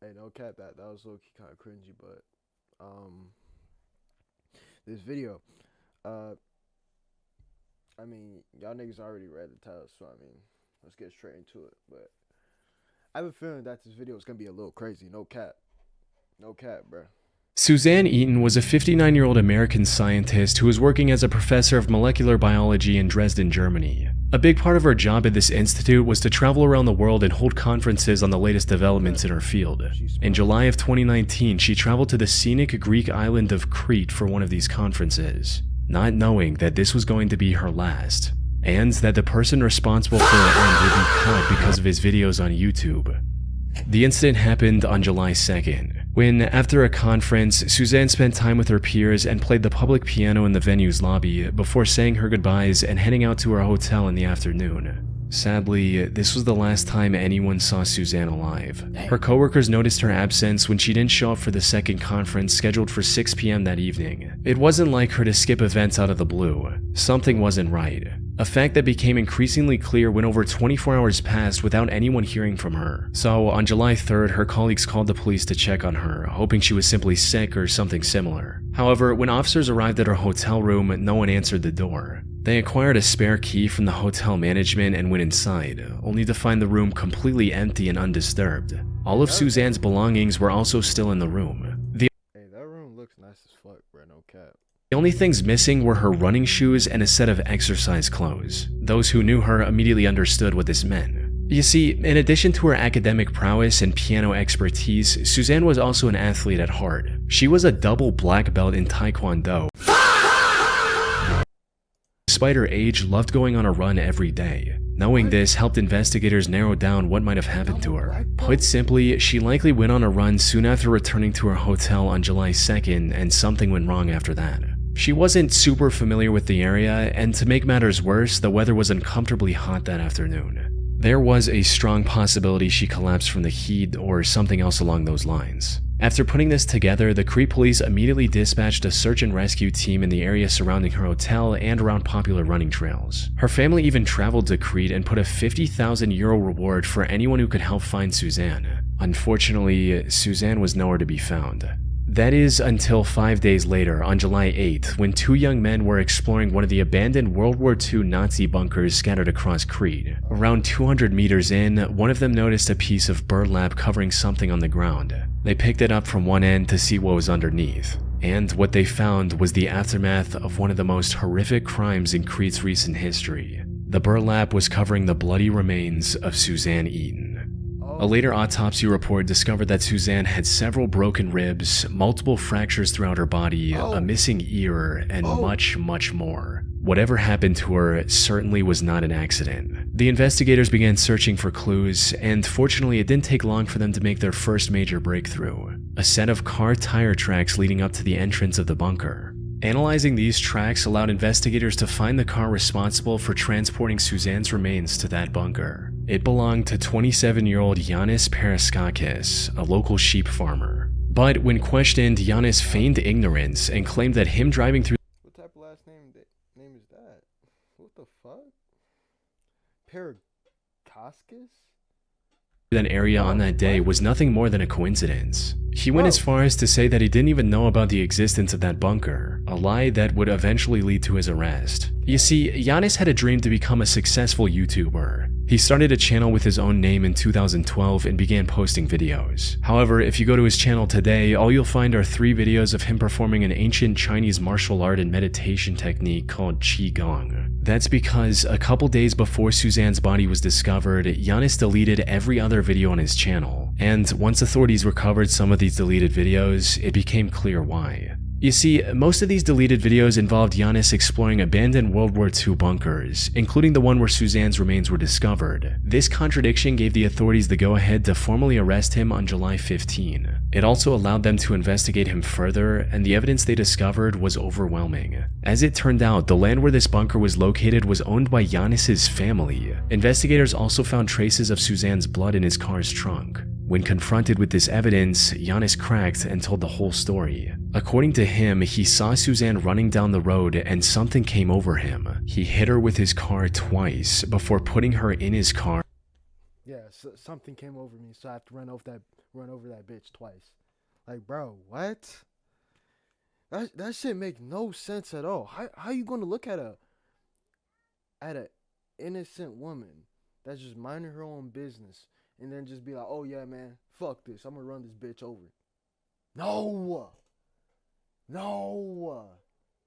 Hey, no cap, that was low key kind of cringy, but um, this video, uh, I mean, y'all niggas already read the title, so I mean, let's get straight into it. But I have a feeling that this video is gonna be a little crazy. No cap, bruh. Suzanne Eaton was a 59-year-old American scientist who was working as a professor of molecular biology in Dresden, Germany. A big part of her job at this institute was to travel around the world and hold conferences on the latest developments in her field. In July of 2019, she traveled to the scenic Greek island of Crete for one of these conferences, not knowing that this was going to be her last, and that the person responsible for her end would be cut because of his videos on YouTube. The incident happened on July 2nd, when, after a conference, Suzanne spent time with her peers and played the public piano in the venue's lobby before saying her goodbyes and heading out to her hotel in the afternoon. Sadly, this was the last time anyone saw Suzanne alive. Her coworkers noticed her absence when she didn't show up for the second conference scheduled for 6 p.m. that evening. It wasn't like her to skip events out of the blue. Something wasn't right. A fact that became increasingly clear when over 24 hours passed without anyone hearing from her. So, on July 3rd, her colleagues called the police to check on her, hoping she was simply sick or something similar. However, when officers arrived at her hotel room, no one answered the door. They acquired a spare key from the hotel management and went inside, only to find the room completely empty and undisturbed. All of Suzanne's belongings were also still in the room. Hey, that room looks nice as fuck, bruh. No cap. The only things missing were her running shoes and a set of exercise clothes. Those who knew her immediately understood what this meant. You see, in addition to her academic prowess and piano expertise, Suzanne was also an athlete at heart. She was a double black belt in Taekwondo. Despite her age, loved going on a run every day. Knowing this helped investigators narrow down what might have happened to her. Put simply, she likely went on a run soon after returning to her hotel on July 2nd, and something went wrong after that. She wasn't super familiar with the area, and to make matters worse, the weather was uncomfortably hot that afternoon. There was a strong possibility she collapsed from the heat or something else along those lines. After putting this together, the Crete police immediately dispatched a search and rescue team in the area surrounding her hotel and around popular running trails. Her family even traveled to Crete and put a €50,000 reward for anyone who could help find Suzanne. Unfortunately, Suzanne was nowhere to be found. That is until 5 days later, on July 8th, when two young men were exploring one of the abandoned World War II Nazi bunkers scattered across Crete. Around 200 meters in, one of them noticed a piece of burlap covering something on the ground. They picked it up from one end to see what was underneath, and what they found was the aftermath of one of the most horrific crimes in Crete's recent history. The burlap was covering the bloody remains of Suzanne Eaton. A later autopsy report discovered that Suzanne had several broken ribs, multiple fractures throughout her body, a missing ear, and much more. Whatever happened to her certainly was not an accident. The investigators began searching for clues, and fortunately it didn't take long for them to make their first major breakthrough: a set of car tire tracks leading up to the entrance of the bunker. Analyzing these tracks allowed investigators to find the car responsible for transporting Suzanne's remains to that bunker. It belonged to 27-year-old Yanis Paraskakis, a local sheep farmer. But when questioned, Yanis feigned ignorance and claimed that him driving through What type of last name is that? What the fuck? Paraskakis? that area on that day was nothing more than a coincidence. He went as far as to say that he didn't even know about the existence of that bunker, a lie that would eventually lead to his arrest. You see, Yanis had a dream to become a successful YouTuber. He started a channel with his own name in 2012 and began posting videos. However, if you go to his channel today, all you'll find are 3 videos of him performing an ancient Chinese martial art and meditation technique called Qigong. That's because a couple days before Suzanne's body was discovered, Yanis deleted every other video on his channel. And once authorities recovered some of these deleted videos, it became clear why. You see, most of these deleted videos involved Yanis exploring abandoned World War II bunkers, including the one where Suzanne's remains were discovered. This contradiction gave the authorities the go-ahead to formally arrest him on July 15. It also allowed them to investigate him further, and the evidence they discovered was overwhelming. As it turned out, the land where this bunker was located was owned by Yanis's family. Investigators also found traces of Suzanne's blood in his car's trunk. When confronted with this evidence, Yanis cracked and told the whole story. According to him, he saw Suzanne running down the road and something came over him. He hit her with his car twice before putting her in his car Yeah, something came over me, so I have to run over that bitch twice. Like, bro, what? That shit make no sense at all. How you gonna look at a innocent woman that's just minding her own business and then just be like, oh yeah, man, fuck this, I'm gonna run this bitch over? No, no.